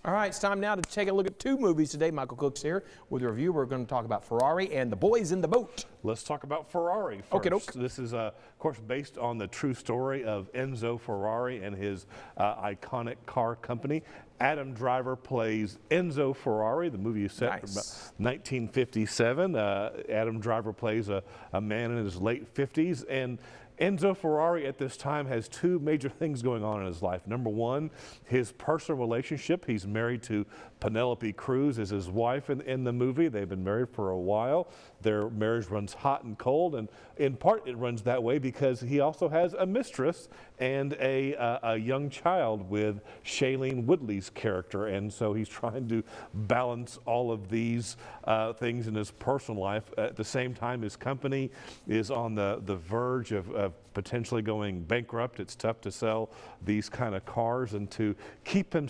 All right, it's time now to take a look at two movies today. Michael Cook's here with a review. We're going to talk about Ferrari and The Boys in the Boat. Let's talk about Ferrari first. Okay, This is, of course, based on the true story of Enzo Ferrari and his iconic car company. Adam Driver plays Enzo Ferrari. The movie is set in about 1957. Adam Driver plays a man in his late 50s. And Enzo Ferrari at this time has two major things going on in his life. Number one, his personal relationship. He's married to Penelope Cruz as his wife in the movie. They've been married for a while. Their marriage runs hot and cold, and in part it runs that way because he also has a mistress and a young child with Shailene Woodley's character, and so he's trying to balance all of these things in his personal life. At the same time, his company is on the verge of potentially going bankrupt. It's tough to sell these kind of cars, and to keep him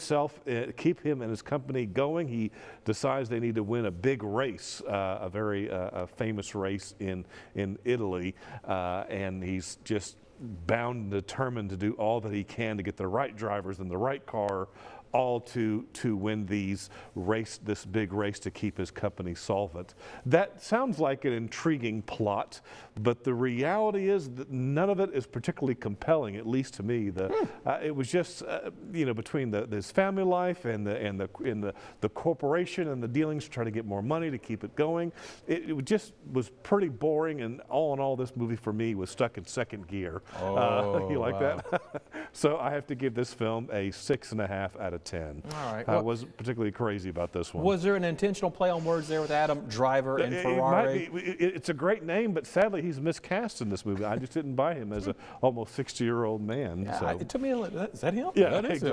and his company going, he decides they need to win a big race, a very famous race in Italy, and he's just bound and determined to do all that he can to get the right drivers in the right car, all to win this big race to keep his company solvent. That sounds like an intriguing plot, but the reality is that none of it is particularly compelling, at least to me. It was just between his family life and the corporation and the dealings to try to get more money to keep it going. It just was pretty boring, and all in all, this movie for me was stuck in second gear. Oh, you like that? So I have to give this film a 6.5 out of 10. All right. I wasn't particularly crazy about this one. Was there an intentional play on words there with Adam Driver and Ferrari? It might be. It's a great name, but sadly he's miscast in this movie. I just didn't buy him as an almost 60-year-old man. Yeah, so. it took me is that him? Yeah, that is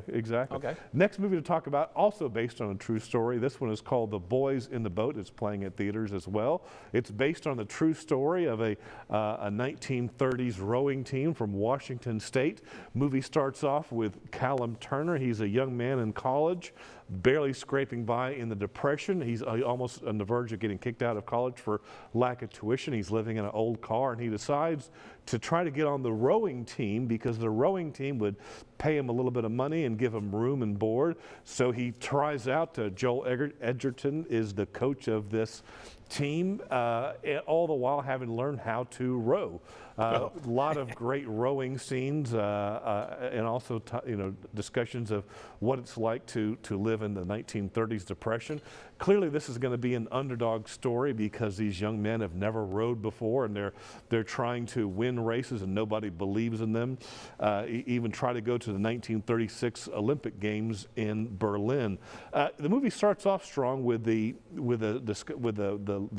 exactly. Okay. Next movie to talk about, also based on a true story. This one is called The Boys in the Boat. It's playing at theaters as well. It's based on the true story of a 1930s rowing team from Washington State. Movie starts off with Callum Turner. He's a young man in college, barely scraping by in the Depression. He's almost on the verge of getting kicked out of college for lack of tuition. He's living in an old car, and he decides to try to get on the rowing team because the rowing team would pay him a little bit of money and give him room and board. So he tries out. Joel Edgerton is the coach of this team, all the while having learned how to row. A lot of great rowing scenes, and also discussions of what it's like to live in the 1930s Depression. Clearly, this is going to be an underdog story because these young men have never rowed before, and they're trying to win races, and nobody believes in them. Even try to go to the 1936 Olympic Games in Berlin. The movie starts off strong with the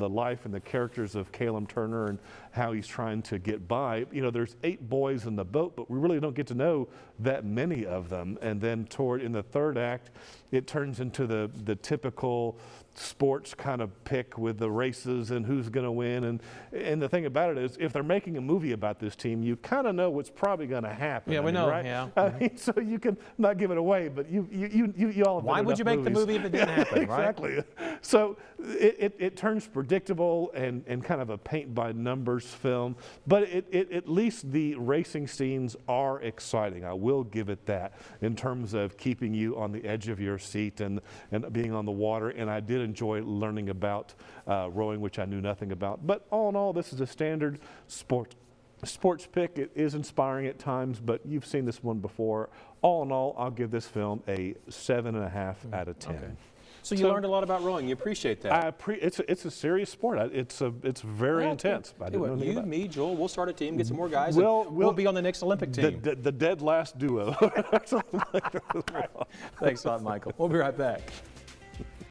life and the characters of Callum Turner and how he's trying to get by. There's 8 boys in the boat, but we really don't get to know that many of them. And then in the third act, it turns into the typical sports kind of pick with the races and who's going to win. And the thing about it is, if they're making a movie about this team, you kind of know what's probably going to happen. Yeah, we know, right? yeah. So you can not give it away, but you all have. Why would you make the movie if it didn't happen, exactly. Right? So it turns predictable and kind of a paint by numbers film, but at least the racing scenes are exciting. I will give it that, in terms of keeping you on the edge of your seat and being on the water. And I did enjoy learning about rowing, which I knew nothing about. But all in all, this is a standard sports pick. It is inspiring at times, but you've seen this one before. All in all, I'll give this film a 7.5 out of 10. Okay. So you learned a lot about rowing. You appreciate that. It's a serious sport. It's very intense. I didn't know anything about it. Me, Joel, we'll start a team, get some more guys. We'll be on the next Olympic team. The dead last duo. Thanks a lot, Michael. We'll be right back.